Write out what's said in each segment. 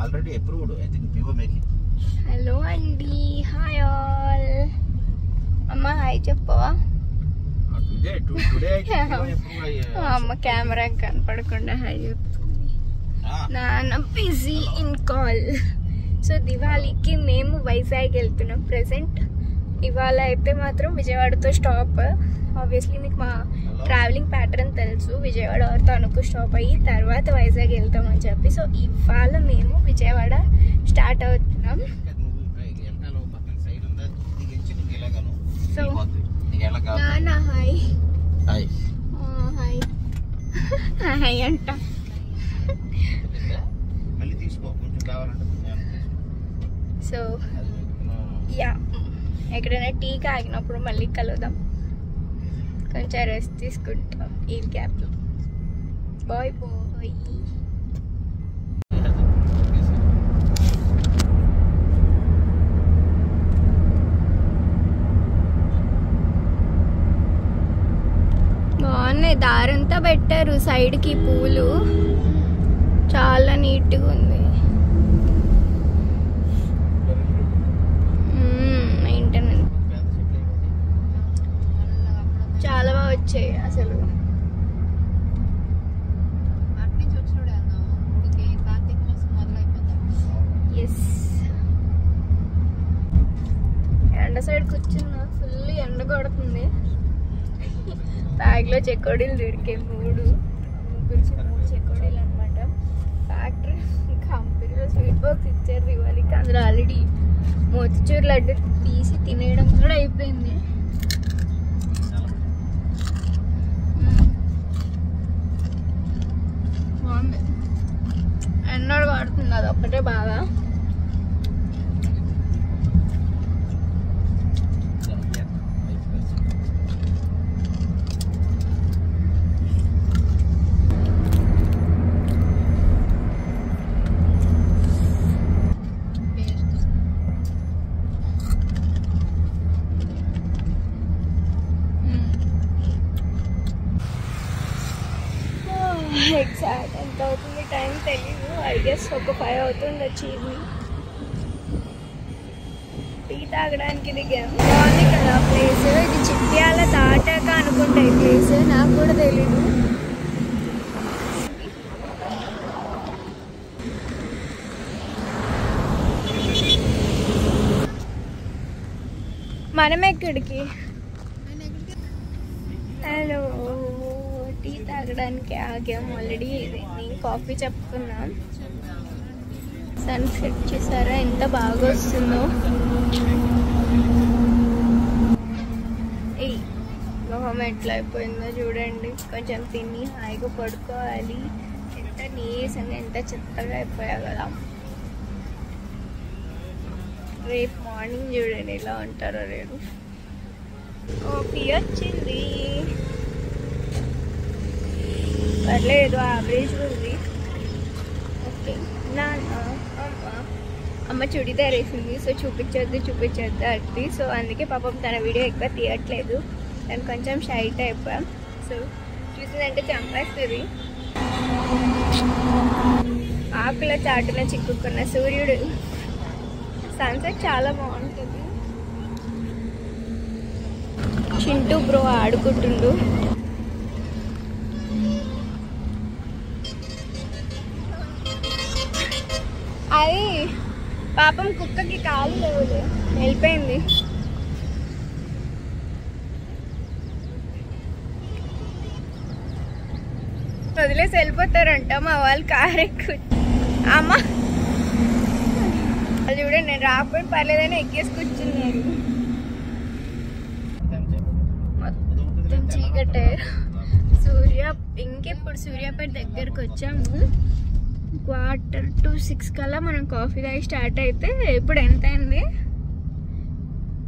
Already approved I think PO making. Hello అండి, hi all. అమ్మ hi చెప్పవా? అమ్మ కెమెరా కనపడకుండా హాయ్ చెప్తుంది. నాన్న బిజీ ఇన్ కాల్. సో దివాళీకి మేము వైజాగ్ వెళ్తున్నాం ప్రెసెంట్. ఇవాళ అయితే మాత్రం విజయవాడతో స్టాప్. ఆబ్వియస్లీ మీకు మా ట్రావెలింగ్ ప్యాటర్న్ తెలుసు, విజయవాడ తణుకు స్టాప్ అయ్యి తర్వాత వైజాగ్ వెళ్తామని చెప్పి. సో ఇవాళ మేము విజయవాడ స్టార్ట్ అవుతున్నాం. సో నాన్న హాయ్ హాయ్ హాయ్ అంట. సో యా, ఎక్కడైనా టీకి ఆగినప్పుడు మళ్ళీ కలుద్దాం. కొంచెం రెస్ట్ తీసుకుంటాం ఈ గ్యాప్లో. Bye bye. బాగున్నాయి, దారంతా పెట్టారు సైడ్కి పూలు, చాలా నీట్గా ఉంది. మెయింటెనెన్స్ చాలా బాగా వచ్చాయి అసలు. ఎస్, ఎండ సైడ్ కూర్చున్నా, ఫుల్ ఎండ కొడుతుంది. బ్యాగ్లో చెకోడీలు దొరికాయి, మూడు చెకోడీలు అనమాట. ఫ్యాక్టరీ కంపెనీలో స్వీట్ బాక్స్ ఇచ్చారు దివాళీకి. అందులో ఆల్రెడీ మోతిచూర్ లడ్డు తీసి తినేయడం కూడా అయిపోయింది. బాగుంది, ఎన్నడూ వాడుతుంది అది ఒక్కటే బాగా. ఎగ్జాక్ట్ ఎంత అవుతుంది టైం తెలీదు, ఐ గెస్ ఒక 5 అవుతుంది వచ్చి. టీ తాగడానికి దిగాం. బాగుంది కదా ప్లేస్. ఇది చిట్యాల దాటాక అనుకుంటా ఈ ప్లేస్, నాకు కూడా తెలీదు. మనం ఎక్కడికి? హలో, టీ తాగడానికి ఆగాం ఆల్రెడీ. నేను కాఫీ చెప్పుకున్నాం. సన్సెట్ చూసారా ఎంత బాగా వస్తుందో. ఏ మొహం ఎట్లా అయిపోయిందో చూడండి. కొంచెం తిని హాయిగా పడుకోవాలి. ఎంత నీరసంగా ఎంత చెత్తగా అయిపోయా కదా. రేపు మార్నింగ్ చూడండి ఎలా ఉంటారో. రేపు కాఫీ వచ్చింది, పర్లేదు యావరేజ్ ఉంది. ఓకే, నాన్న అమ్మ చుడిదార్ వేసింది. సో చూపించొద్దు అది. సో అందుకే పాపం తన వీడియో ఎక్కువ తీయట్లేదు. నేను కొంచెం షైట్ అయిపోయాం. సో చూసిందంటే చంపేస్తుంది. ఆకుల చాటున చిక్కుకున్న సూర్యుడు. సన్సెట్ చాలా బాగుంటుంది. చింటూ బ్రో ఆడుకుంటుండు. అది పాపం కుక్కకి కాలు లేవు, వెళ్ళిపోయింది. వదిలేసి వెళ్ళిపోతారంట మా వాళ్ళు. కారు ఎక్కువ అమ్మ వాళ్ళు చూడండి, నేను రాకపోయిన పర్లేదని ఎక్కేసి కూర్చున్నారు. మొత్తం చీకటే. ఇంకెప్పుడు సూర్యాపేట దగ్గరకు వచ్చాము. 5:45 కల్లా మనం కాఫీ తాగి స్టార్ట్ అయితే ఇప్పుడు ఎంత అయింది?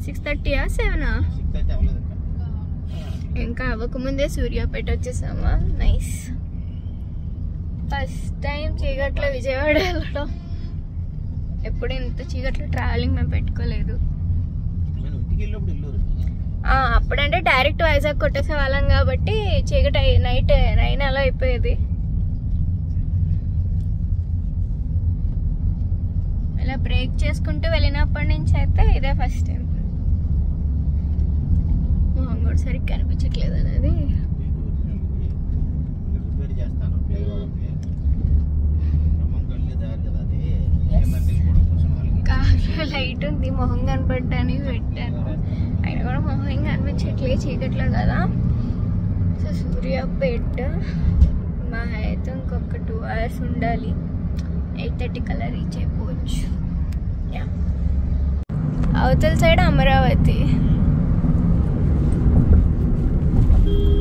6:30 7 ఇంకా అవ్వకముందే సూర్యాపేట వచ్చేసామా. నైస్. ఫస్ట్ టైం చీకట్లో విజయవాడ వెళ్ళడం. ఎప్పుడు ఇంత చీకట్లో ట్రావెలింగ్ మేము పెట్టుకోలేదు. అప్పుడంటే డైరెక్ట్ వైజాగ్ కొట్టేసే వాళ్ళం కాబట్టి చీకటి నైట్ 9 అలా అయిపోయేది. ఇలా బ్రేక్ చేసుకుంటూ వెళ్ళినప్పటి నుంచి అయితే ఇదే ఫస్ట్ టైం. కూడా సరిగ్గా కనిపించట్లేదు అనేది కార్లో లైట్ ఉంది, మొహం కనపడటానికి పెట్టాను. అయినా కూడా మొహం ఏం కనిపించట్లేదు, చీకట్లో కదా. సో సూర్యాపేట మా అయితే ఇంకొక 2 hours ఉండాలి. 8:30 కల్లా రీచ్ అయిపోవచ్చు. అవతల సైడ్ అమరావతి.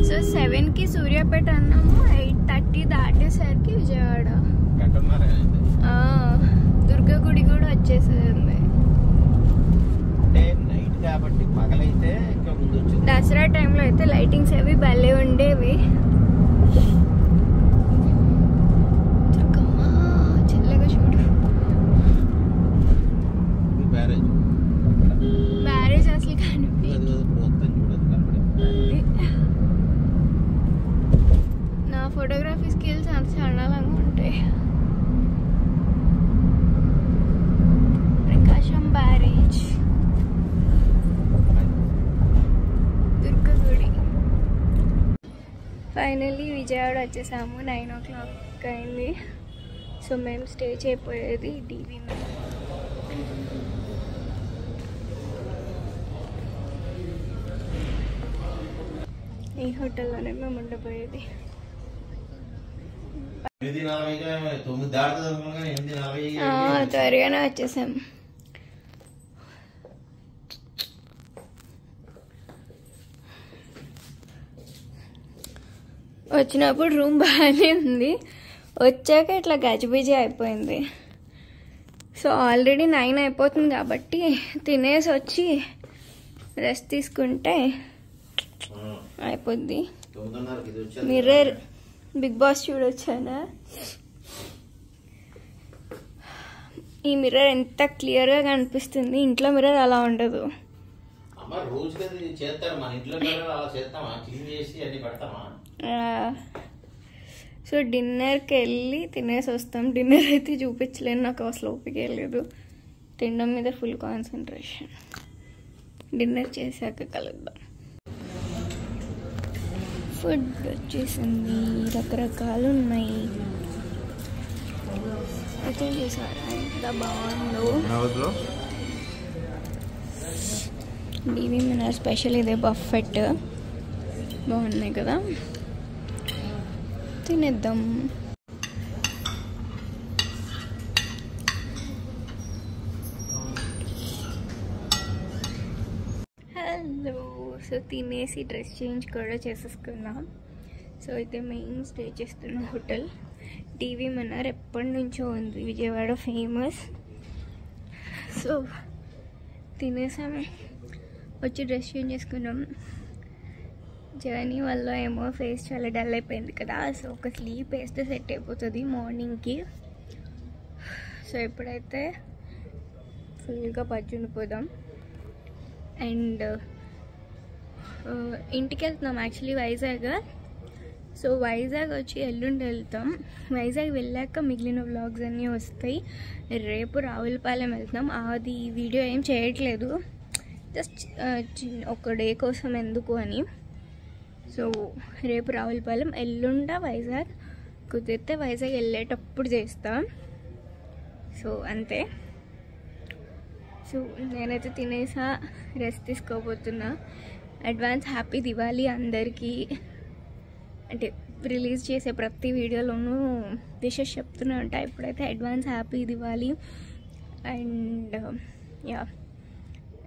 సో 7కి సూర్యాపేట అన్నాము, 8:30 దాటేసరికి విజయవాడ. దుర్గా గుడి కూడా వచ్చేసింది. దసరా టైంలో అయితే లైటింగ్స్ అవి భలే ఉండేవి. చల్లగా చూడు, బ్యారేజ్ అసలు కనిపించదు. నా ఫోటోగ్రఫీ స్కిల్స్ అంత చండాలంగా ఉంటాయి. ప్రకాశం బ్యారేజ్, దుర్గా గుడి. ఫైనల్లీ విజయవాడ వచ్చేసాము. 9 o'clock అయింది. సో మేము స్టే చేయబోయేది DV. ఈ హోటల్లోనే మేము ఉండబోయేది. త్వరగానే వచ్చేసాం. వచ్చినప్పుడు రూమ్ బాగానే ఉంది, వచ్చాక ఇట్లా గజిబిజి అయిపోయింది. సో ఆల్రెడీ 9 అయిపోతుంది కాబట్టి తినేసి వచ్చి రెస్ట్ తీసుకుంటే అయిపోద్ది. మిర్రర్ బిగ్ బాస్ చూడొచ్చానా? ఈ మిర్రర్ ఎంత క్లియర్గా కనిపిస్తుంది, ఇంట్లో మిర్రర్ అలా ఉండదు. సో డిన్నర్కి వెళ్ళి తినేసి వస్తాం. డిన్నర్ అయితే చూపించలేను, నాకు అసలు ఓపిక లేదు. తినడం మీద ఫుల్ కాన్సన్ట్రేషన్. డిన్నర్ చేశాక కలుద్దాం. ఫుడ్ వచ్చేసింది, రకరకాలు ఉన్నాయి. అయితే చూసారా ఎంత బాగుందో. DV మినర్ స్పెషల్ ఇదే బఫెట్. బాగున్నాయి కదా, తినేద్దాం. హలో. సో తినేసి డ్రెస్ చేంజ్ కూడా చేసేసుకున్నాం. సో అయితే మేము స్టే చేస్తున్న హోటల్ DV మినర్ ఎప్పటి నుంచో ఉంది, విజయవాడ ఫేమస్. సో తినేసాం, వచ్చి డ్రెస్ చేంజ్ చేసుకున్నాం. జర్నీ వల్ల ఏమో ఫేస్ చాలా డల్ అయిపోయింది కదా. సో ఒక స్లీప్ వేస్తే సెట్ అయిపోతుంది మార్నింగ్కి. సో ఇప్పుడైతే ఫుల్గా పజ్జునిపోదాం. అండ్ ఇంటికి వెళ్తున్నాం యాక్చువల్లీ వైజాగ్. సో వైజాగ్ వచ్చి ఎల్లుండి వెళ్తాం. వైజాగ్ వెళ్ళాక మిగిలిన వ్లాగ్స్ అన్నీ వస్తాయి. రేపు రావులపాలెం వెళ్తాం. అది వీడియో ఏం చేయట్లేదు, జస్ట్ ఒక డే కోసం ఎందుకు అని. సో రేపు రావులపాలెం, ఎల్లుండ వైజాగ్. కుదిరితే వైజాగ్ వెళ్ళేటప్పుడు చేస్తాం. సో అంతే. సో నేనైతే తినేసా, రెస్ట్ తీసుకోబోతున్నా. అడ్వాన్స్ హ్యాపీ దివాళీ అందరికీ. అంటే రిలీజ్ చేసే ప్రతి వీడియోలోనూ విషెస్ చెప్తూనే ఉంటాయి. ఇప్పుడైతే advance happy Diwali. And yeah,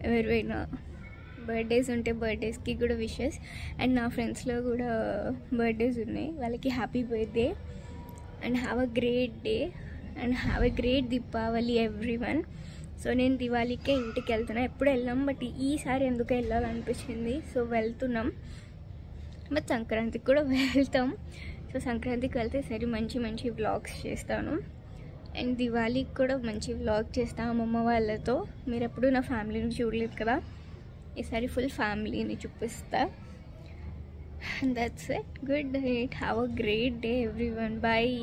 ఎవరైనా బర్త్డేస్ ఉంటే బర్త్డేస్కి కూడా విషెస్. అండ్ నా ఫ్రెండ్స్లో కూడా బర్త్డేస్ ఉన్నాయి, వాళ్ళకి happy birthday and have a great day and have a great Deepavali everyone. So నేను దివాళీకే ఇంటికి వెళ్తున్నా. ఎప్పుడు వెళ్ళాం, బట్ ఈసారి ఎందుకు వెళ్ళాలనిపించింది. సో వెళ్తున్నాం. బట్ సంక్రాంతికి కూడా వెళ్తాం. సో సంక్రాంతికి వెళ్తే సరే మంచి మంచి వ్లాగ్స్ చేస్తాను. అండ్ దివాళీకి కూడా మంచి వ్లాగ్ చేస్తాను అమ్మమ్మ వాళ్ళతో. మీరు ఎప్పుడు నా ఫ్యామిలీని చూడలేదు కదా, ఈసారి ఫుల్ ఫ్యామిలీని చూపిస్తా. That's it. Good night. Have a great day everyone. Bye.